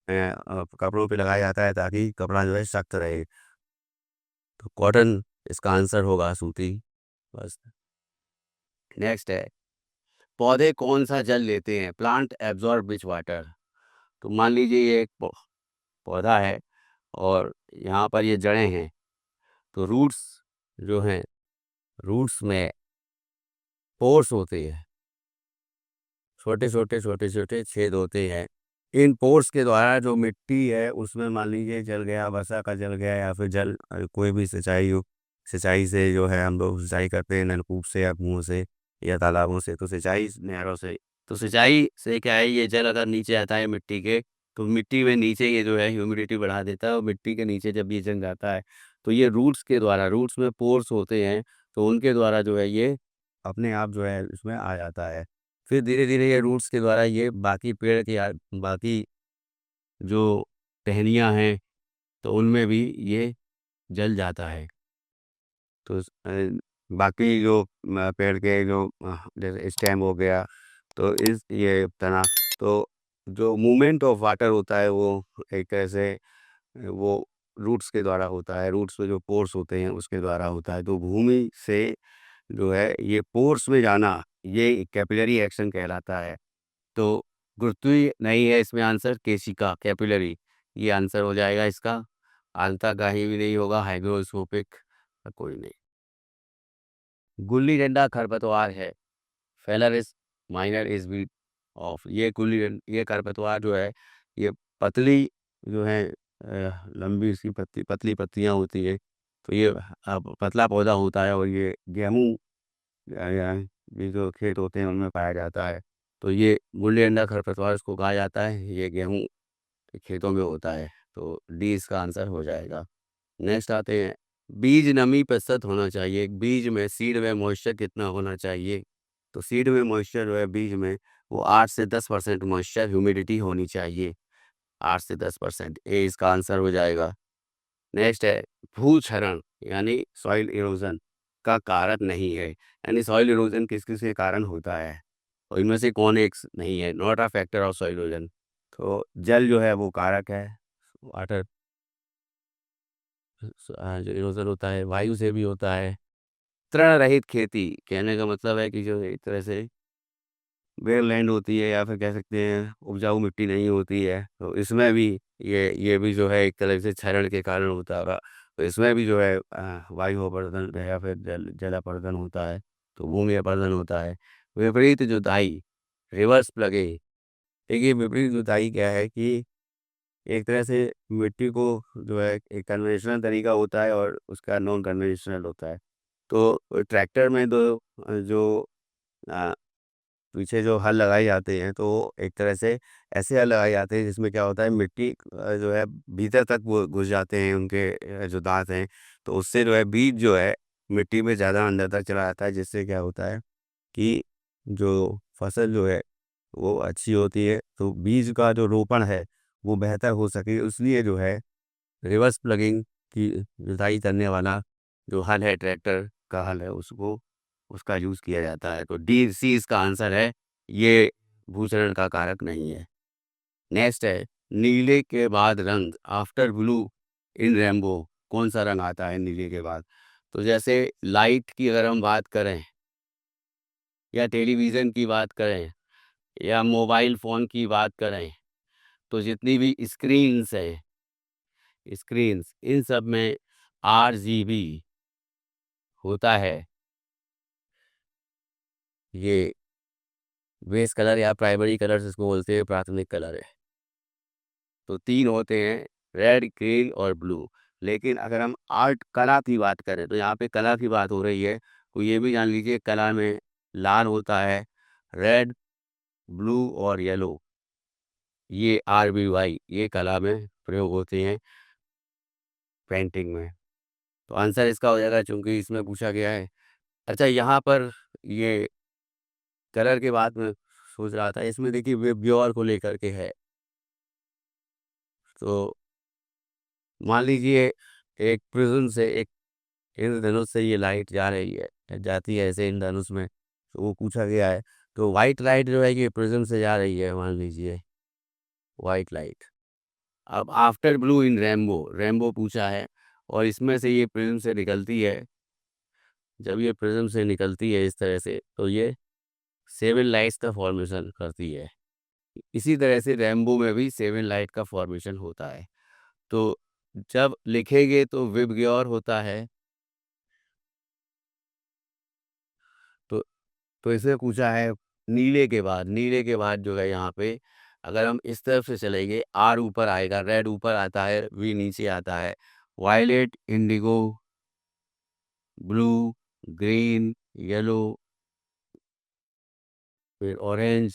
कपड़ों पे लगाया जाता है ताकि कपड़ा जो है सख्त रहे। तो कॉटन इसका आंसर होगा, सूती बस। नेक्स्ट है, पौधे कौन सा जल लेते हैं, प्लांट एब्जॉर्ब विच वाटर। तो मान लीजिए ये एक पौधा है और यहाँ पर ये जड़ें हैं, तो रूट्स जो हैं, रूट्स में पोर्स होते हैं, छोटे छोटे छेद होते हैं। इन पोर्स के द्वारा जो मिट्टी है उसमें मान लीजिए जल गया, वर्षा का जल गया, या फिर जल कोई भी सिंचाई हो, सिंचाई से जो है हम लोग सिंचाई करते हैं नलकूप से या कुओं से या तालाबों से, तो सिंचाई नहरों से। तो सिंचाई से क्या है, ये जल अगर नीचे आता है मिट्टी के, तो मिट्टी में नीचे ये जो है ह्यूमिडिटी बढ़ा देता है, और मिट्टी के नीचे जब ये जम जाता है तो ये रूट्स के द्वारा, रूट्स में पोर्स होते हैं, तो उनके द्वारा जो है ये अपने आप जो है इसमें आ जाता है। फिर धीरे धीरे ये रूट्स के द्वारा ये बाकी पेड़ के बाकी जो टहनियाँ हैं तो उनमें भी ये जल जाता है। तो बाकी जो पेड़ के जो जैसे स्टेम हो गया, तो इस ये तना, तो जो मूवमेंट ऑफ वाटर होता है वो एक तरह से वो रूट्स के द्वारा होता है, रूट्स में जो पोर्स होते हैं उसके द्वारा होता है। तो भूमि से जो है ये पोर्स में जाना, ये कैपिलरी एक्शन कहलाता है। तो गुरुत्वीय नहीं है इसमें आंसर, केशिका कैपिलरी ये आंसर हो जाएगा इसका। आंतःगामी भी नहीं होगा, हाइग्रोस्कोपिक कोई नहीं। गुल्ली डंडा खरपतवार है, फेलरिस माइनर इज बीट ऑफ। ये खरपतवार जो है ये पतली जो है लंबी इसकी पतली पत्तियां होती है। तो ये पतला पौधा होता है और ये गेहूं या भी जो खेत होते हैं उनमें पाया जाता है। तो ये गुल्ली डंडा खरपतवार इसको कहा जाता है, ये गेहूं के खेतों में होता है। तो डी इसका आंसर हो जाएगा। नेक्स्ट आते हैं, बीज नमी प्रतिशत होना चाहिए, बीज में सीड में मॉइस्चर कितना होना चाहिए। तो सीड में मॉइस्चर जो है बीज में वो 8 से 10% मॉइस्चर ह्यूमिडिटी होनी चाहिए, 8 से 10%, ए इसका आंसर हो जाएगा। नेक्स्ट है, भूक्षरण यानी सॉइल इरोजन का कारक नहीं है, यानी सॉइल इरोजन किस किस के कारण होता है और इनमें से कौन एक नहीं है, not a factor of soil erosion. तो जल जो है वो कारक है, वाटर जो इरोजन होता है वायु से भी होता है। तृण रहित खेती कहने का मतलब है कि जो एक तरह से बेयर लैंड होती है या फिर कह सकते हैं उपजाऊ मिट्टी नहीं होती है, तो इसमें भी ये भी जो है एक तरह से क्षरण के कारण होता होगा। तो इसमें भी जो है वायु अपर्दन या फिर जल अपर्दन होता है, तो भूमि अपर्दन होता है। विपरीत जुताई, रिवर्स प्लगिंग। देखिए विपरीत जुताई क्या है कि एक तरह से मिट्टी को जो है एक कन्वेंशनल तरीका होता है और उसका नॉन कन्वेंशनल होता है। तो ट्रैक्टर में जो अ, पीछे जो हल लगाए जाते हैं तो एक तरह से ऐसे हल लगाए जाते हैं जिसमें क्या होता है मिट्टी जो है भीतर तक वो घुस जाते हैं उनके जो दांत हैं। तो उससे जो है बीज जो है मिट्टी में ज़्यादा अंदर तक चला जाता है, जिससे क्या होता है कि जो फसल जो है वो अच्छी होती है। तो बीज का जो रोपण है वो बेहतर हो सके, इसलिए जो है रिवर्स प्लगिंग की जुताई करने वाला जो हल है, ट्रैक्टर का हल है, उसको उसका यूज़ किया जाता है। तो डी सी इसका आंसर है, ये भूचरण का कारक नहीं है। नेक्स्ट है, नीले के बाद रंग, आफ्टर ब्लू इन रेनबो कौन सा रंग आता है नीले के बाद। तो जैसे लाइट की अगर हम बात करें या टेलीविज़न की बात करें या मोबाइल फ़ोन की बात करें, तो जितनी भी स्क्रीन्स है, स्क्रीन्स इन सब में आरजीबी होता है। ये बेस कलर या प्राइमरी कलर्स इसको बोलते हैं, प्राथमिक कलर है। तो 3 होते हैं, रेड, ग्रीन और ब्लू। लेकिन अगर हम आर्ट कला की बात करें तो यहाँ पे कला की बात हो रही है, तो ये भी जान लीजिए कला में लाल होता है, रेड, ब्लू और येलो, ये RBY ये कला में प्रयोग होते हैं पेंटिंग में। तो आंसर इसका हो जाएगा चूँकि इसमें पूछा गया है। अच्छा यहाँ पर ये कलर के बाद में सोच रहा था, इसमें देखिए वेब को लेकर के है। तो मान लीजिए एक प्रिज्म से, एक इंद्रधनुष से ये लाइट जा रही है, जाती है ऐसे इंद्रधनुष में, तो वो पूछा गया है। तो वाइट लाइट जो है ये प्रिज्म से जा रही है, मान लीजिए वाइट लाइट। अब after blue in rainbow, rainbow पूछा है और इसमें से ये प्रिज्म से निकलती है। जब ये प्रिज्म से निकलती है इस तरह से, तो ये 7 लाइट्स का फॉर्मेशन करती है। इसी तरह से रेनबो में भी 7 लाइट का फॉर्मेशन होता है। तो जब लिखेंगे तो विबग्योर होता है। तो इसमें पूछा है नीले के बाद, नीले के बाद जो है यहाँ पे अगर हम इस तरफ से चलेंगे, आर ऊपर आएगा, रेड ऊपर आता है, वी नीचे आता है, violet, indigo, blue, green, yellow, फिर ऑरेंज,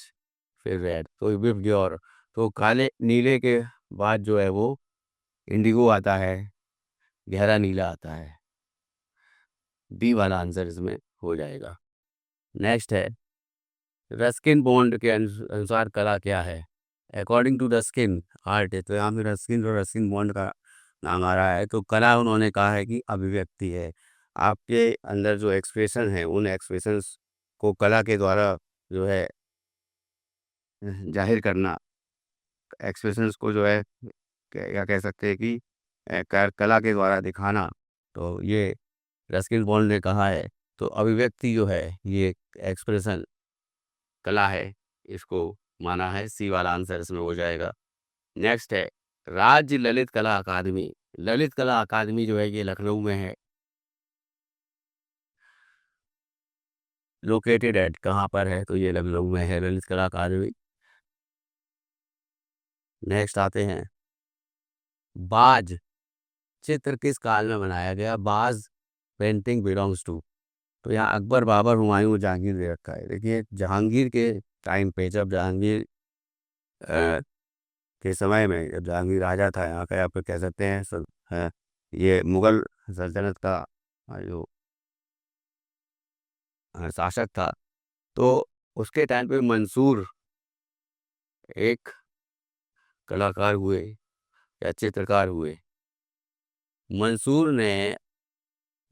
फिर रेड, तो विबग्योर। तो काले नीले के बाद जो है वो इंडिगो आता है, गहरा नीला आता है। बी वाला आंसर इसमें हो जाएगा। नेक्स्ट है, रस्किन बॉन्ड के अनुसार कला क्या है। अकॉर्डिंग टू रस्किन आर्ट है, तो यहाँ पे रस्किन और रस्किन बॉन्ड का नाम आ रहा है। तो कला उन्होंने कहा है कि अभिव्यक्ति है, आपके अंदर जो एक्सप्रेशन है उन एक्सप्रेशंस को कला के द्वारा जो है जाहिर करना, एक्सप्रेशंस को जो है क्या कह सकते हैं कि कला के द्वारा दिखाना। तो ये रस्किन बॉन्ड ने कहा है। तो अभिव्यक्ति जो है ये एक्सप्रेशन कला है, इसको माना है। सी वाला आंसर इसमें हो जाएगा। नेक्स्ट है राज्य ललित कला अकादमी। ललित कला अकादमी जो है ये लखनऊ में है। लोकेटेड एट कहाँ पर है, तो ये लखनऊ में है ललित कला अकादमी। नेक्स्ट आते हैं बाज चित्र किस काल में बनाया गया। बाज पेंटिंग बिलोंग्स टू, तो यहाँ अकबर, बाबर, हुमायूं, जहांगीर दे रखा है। देखिए जहांगीर के टाइम पे, जब जहांगीर अ, के समय में, जब जहांगीर राजा था यहाँ का, आप कह सकते हैं ये मुगल सल्तनत का जो शासक था, तो उसके टाइम पे मंसूर एक कलाकार हुए या चित्रकार हुए। मंसूर ने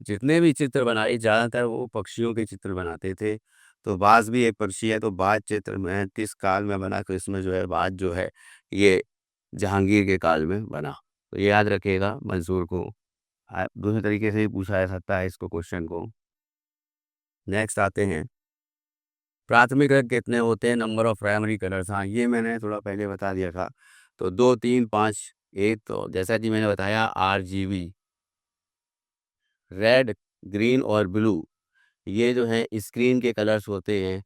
जितने भी चित्र बनाए ज़्यादातर वो पक्षियों के चित्र बनाते थे। तो बाज भी एक पक्षी है। तो बाज चित्र में किस काल में बना, तो इसमें जो है बाज जो है ये जहांगीर के काल में बना। तो ये याद रखिएगा मंसूर को। दूसरे तरीके से भी पूछा जा सकता है इसको, क्वेश्चन को। नेक्स्ट आते हैं प्राथमिक रंग कितने होते हैं, नंबर ऑफ प्राइमरी कलर्स। हाँ, ये मैंने थोड़ा पहले बता दिया था। तो 2, 3, 5, 1। तो जैसा कि मैंने बताया RGB, रेड, ग्रीन और ब्लू, ये जो है स्क्रीन के कलर्स होते हैं।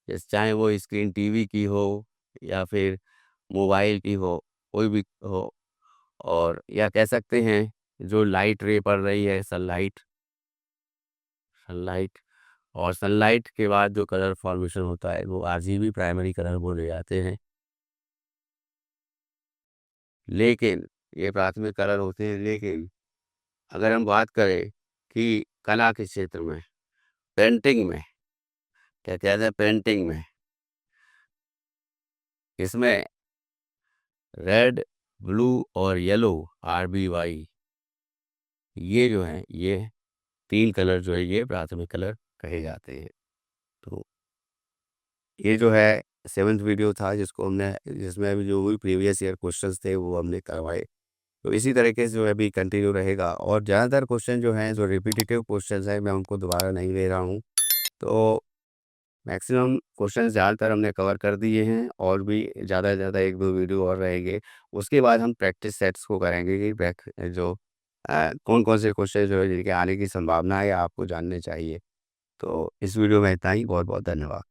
जैसे चाहे वो स्क्रीन टीवी की हो या फिर मोबाइल की हो, कोई भी हो। और या कह सकते हैं जो लाइट रे पड़ रही है, सनलाइट, सनलाइट और सनलाइट के बाद जो कलर फॉर्मेशन होता है वो RGB प्राइमरी कलर बोले जाते हैं। लेकिन ये प्राथमिक कलर होते हैं। लेकिन अगर हम बात करें कि कला के क्षेत्र में, पेंटिंग में, क्या कहते हैं पेंटिंग में, इसमें रेड, ब्लू और येलो, RBY, ये जो है ये 3 कलर जो है ये प्राथमिक कलर कहे जाते हैं। तो ये जो है 7th वीडियो था जिसमें अभी जो भी प्रीवियस ईयर क्वेश्चंस थे वो हमने करवाए। तो इसी तरीके से जो है अभी कंटिन्यू रहेगा। और ज़्यादातर क्वेश्चन जो हैं, जो रिपीटेटिव क्वेश्चंस हैं, मैं उनको दोबारा नहीं ले रहा हूँ। तो मैक्सिमम क्वेश्चन ज़्यादातर हमने कवर कर दिए हैं। और भी ज़्यादा से ज़्यादा 1-2 वीडियो और रहेंगे। उसके बाद हम प्रैक्टिस सेट्स को करेंगे कि जो कौन कौन से क्वेश्चन जो है जिनके आने की संभावना है आपको जानने चाहिए। तो इस वीडियो में इतना ही। बहुत बहुत धन्यवाद।